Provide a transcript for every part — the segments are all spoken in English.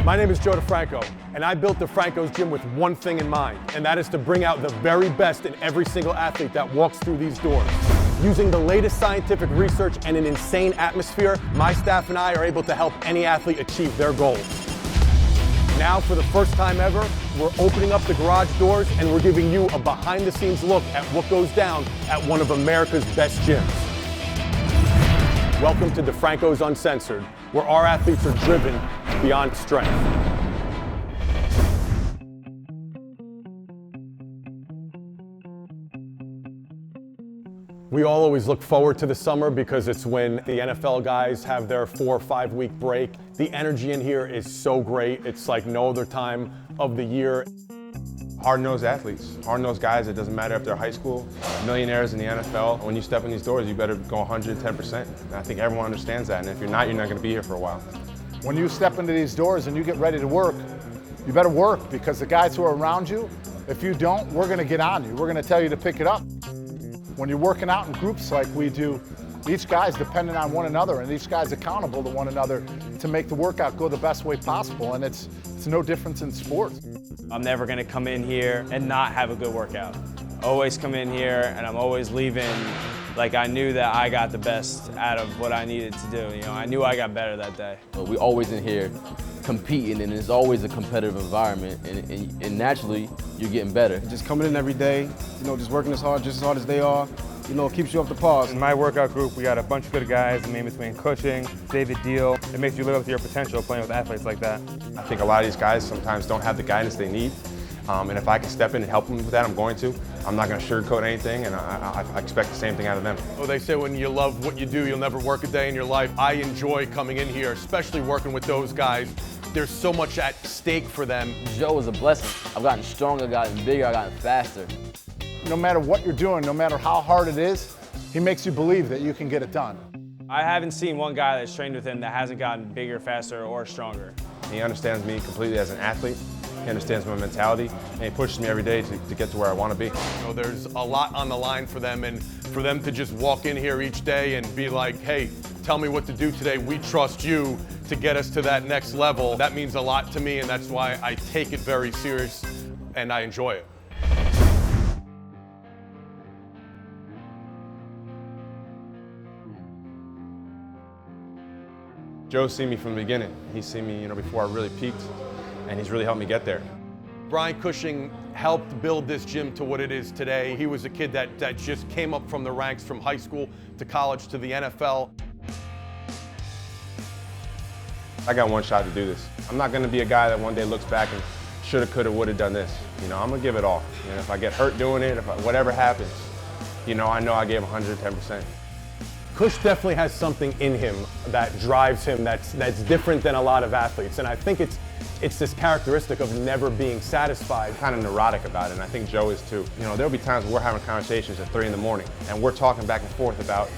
My name is Joe DeFranco, and I built DeFranco's gym with one thing in mind, and that is to bring out the very best in every single athlete that walks through these doors. Using the latest scientific research and an insane atmosphere, my staff and I are able to help any athlete achieve their goals. Now, for the first time ever, we're opening up the garage doors and we're giving you a behind-the-scenes look at what goes down at one of America's best gyms. Welcome to DeFranco's Uncensored, where our athletes are driven beyond strength. We all always look forward to the summer because it's when the NFL guys have their 4 or 5 week break. The energy in here is so great. It's like no other time of the year. Hard-nosed athletes, hard-nosed guys. It doesn't matter if they're high school, millionaires in the NFL. When you step in these doors, you better go 110%. And I think everyone understands that. And if you're not going to be here for a while. When you step into these doors and you get ready to work, you better work, because the guys who are around you, if you don't, we're going to get on you. We're going to tell you to pick it up. When you're working out in groups like we do, each guy's dependent on one another and each guy's accountable to one another to make the workout go the best way possible. And it's no difference in sports. I'm never going to come in here and not have a good workout. Always come in here and I'm always leaving like I knew that I got the best out of what I needed to do. You know, I knew I got better that day. We always in here competing, and it's always a competitive environment, and naturally you're getting better. Just coming in every day, you know, just working just as hard as they are, you know, keeps you up to par. In my workout group, we got a bunch of good guys, the name between Cushing, Diehl. It makes you live up to your potential playing with athletes like that. I think a lot of these guys sometimes don't have the guidance they need. And if I can step in and help them with that, I'm going to. I'm not going to sugarcoat anything, and I expect the same thing out of them. Well, they say when you love what you do, you'll never work a day in your life. I enjoy coming in here, especially working with those guys. There's so much at stake for them. Joe is a blessing. I've gotten stronger, gotten bigger, I've gotten faster. No matter what you're doing, no matter how hard it is, he makes you believe that you can get it done. I haven't seen one guy that's trained with him that hasn't gotten bigger, faster, or stronger. He understands me completely as an athlete. He understands my mentality, and he pushes me every day to get to where I want to be. You know, there's a lot on the line for them, and for them to just walk in here each day and be like, hey, tell me what to do today. We trust you to get us to that next level. That means a lot to me, and that's why I take it very serious, and I enjoy it. Joe's seen me from the beginning. He's seen me, before I really peaked, and he's really helped me get there. Brian Cushing helped build this gym to what it is today. He was a kid that just came up from the ranks from high school to college to the NFL. I got one shot to do this. I'm not going to be a guy that one day looks back and shoulda, coulda, woulda done this. I'm going to give it all. And if I get hurt doing it, whatever happens, I know I gave 110%. Cush definitely has something in him that drives him that's different than a lot of athletes. And I think it's this characteristic of never being satisfied. I'm kind of neurotic about it, and I think Joe is too. There'll be times where we're having conversations at 3 in the morning, and we're talking back and forth about,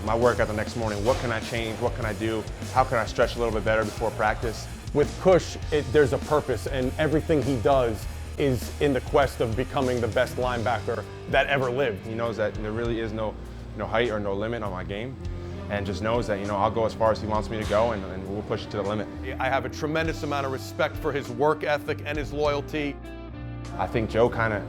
my workout the next morning. What can I change? What can I do? How can I stretch a little bit better before practice? With Cush, there's a purpose, and everything he does is in the quest of becoming the best linebacker that ever lived. He knows that there really is no height or no limit on my game, and just knows that I'll go as far as he wants me to go, and we'll push it to the limit. I have a tremendous amount of respect for his work ethic and his loyalty. I think Joe kind of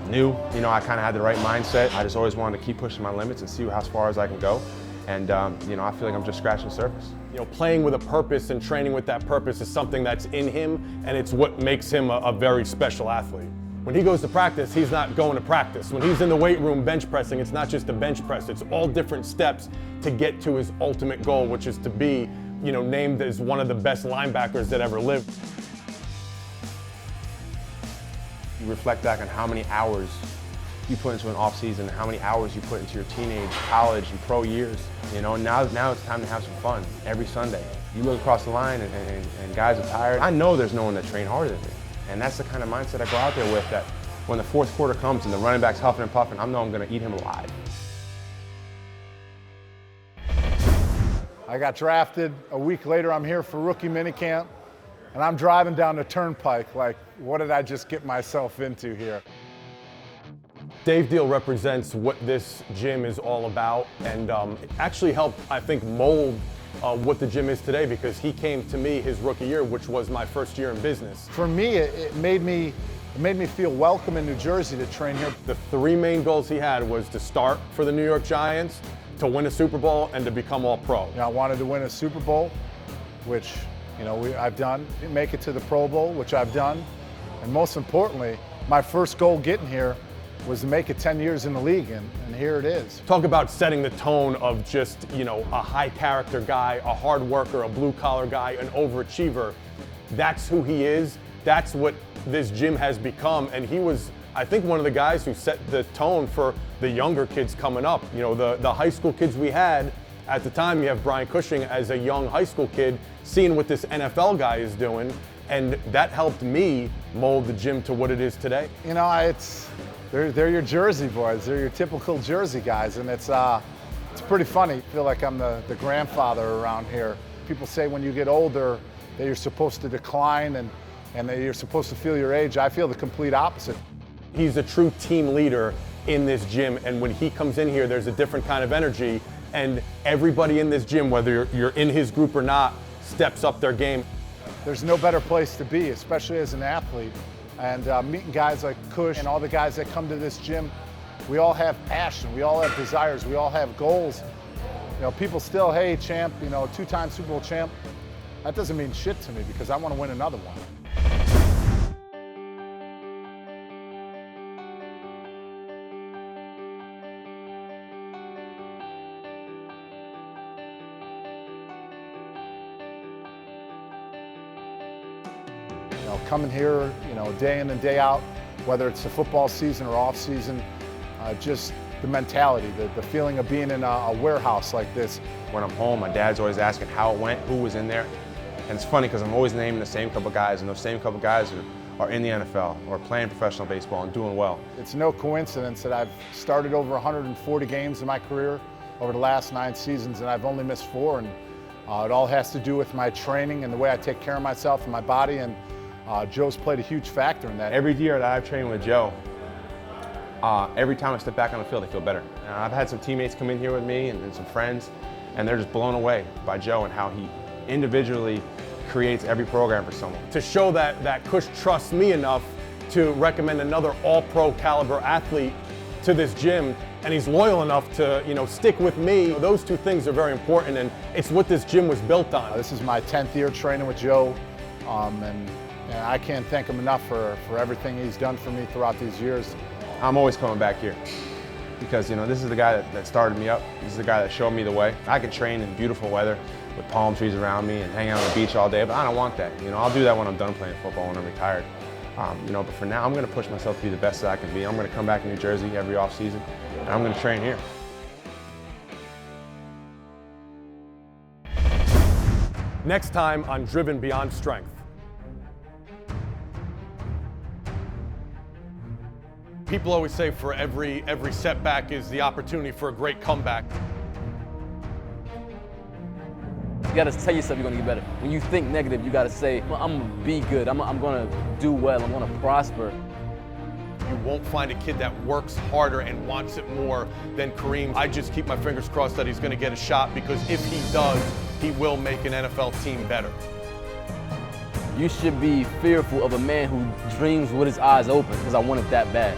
knew, I kind of had the right mindset. I just always wanted to keep pushing my limits and see how far as I can go, and I feel like I'm just scratching the surface. Playing with a purpose and training with that purpose is something that's in him, and it's what makes him a very special athlete. When he goes to practice, he's not going to practice. When he's in the weight room bench pressing, it's not just a bench press, it's all different steps to get to his ultimate goal, which is to be, named as one of the best linebackers that ever lived. You reflect back on how many hours you put into an off season, how many hours you put into your teenage, college, and pro years. Now it's time to have some fun every Sunday. You look across the line and guys are tired. I know there's no one that trained harder than me. And that's the kind of mindset I go out there with, that when the fourth quarter comes and the running back's huffing and puffing, I know I'm going to eat him alive. I got drafted. A week later, I'm here for rookie minicamp, and I'm driving down the turnpike like, what did I just get myself into here? Diehl represents what this gym is all about, and it actually helped, I think, mold what the gym is today, because he came to me his rookie year, which was my first year in business. For me, it made me feel welcome in New Jersey to train here. The three main goals he had was to start for the New York Giants, to win a Super Bowl, and to become All-Pro. I wanted to win a Super Bowl, which I've done. Make it to the Pro Bowl, which I've done. And most importantly, my first goal getting here was to make it 10 years in the league, and here it is. Talk about setting the tone of just, a high character guy, a hard worker, a blue collar guy, an overachiever. That's who he is. That's what this gym has become. And he was, I think, one of the guys who set the tone for the younger kids coming up. The high school kids we had at the time. You have Brian Cushing as a young high school kid, seeing what this NFL guy is doing, and that helped me mold the gym to what it is today. They're your Jersey boys. They're your typical Jersey guys, and it's pretty funny. I feel like I'm the grandfather around here. People say when you get older that you're supposed to decline and that you're supposed to feel your age. I feel the complete opposite. He's a true team leader in this gym, and when he comes in here, there's a different kind of energy, and everybody in this gym, whether you're in his group or not, steps up their game. There's no better place to be, especially as an athlete. And meeting guys like Cush and all the guys that come to this gym, we all have passion, we all have desires, we all have goals. People still, hey, champ, two-time Super Bowl champ. That doesn't mean shit to me because I want to win another one. Coming here, day in and day out, whether it's the football season or off season, just the mentality, the feeling of being in a warehouse like this. When I'm home, my dad's always asking how it went, who was in there. And it's funny because I'm always naming the same couple guys, and those same couple guys are in the NFL or playing professional baseball and doing well. It's no coincidence that I've started over 140 games in my career over the last 9 seasons, and I've only missed 4. And it all has to do with my training and the way I take care of myself and my body. And Joe's played a huge factor in that. Every year that I've trained with Joe, every time I step back on the field, I feel better. I've had some teammates come in here with me and some friends, and they're just blown away by Joe and how he individually creates every program for someone. To show that Cush trusts me enough to recommend another all-pro caliber athlete to this gym, and he's loyal enough to stick with me. Those two things are very important, and it's what this gym was built on. This is my 10th year training with Joe, and I can't thank him enough for everything he's done for me throughout these years. I'm always coming back here because this is the guy that started me up. This is the guy that showed me the way. I could train in beautiful weather with palm trees around me and hang out on the beach all day, but I don't want that. I'll do that when I'm done playing football, when I'm retired. But for now, I'm going to push myself to be the best that I can be. I'm going to come back to New Jersey every off season, and I'm going to train here. Next time on Driven Beyond Strength. People always say for every setback is the opportunity for a great comeback. You gotta tell yourself you're gonna get better. When you think negative, you gotta say, well, I'm gonna be good, I'm gonna do well, I'm gonna prosper. You won't find a kid that works harder and wants it more than Kareem. I just keep my fingers crossed that he's gonna get a shot, because if he does, he will make an NFL team better. You should be fearful of a man who dreams with his eyes open, because I want it that bad.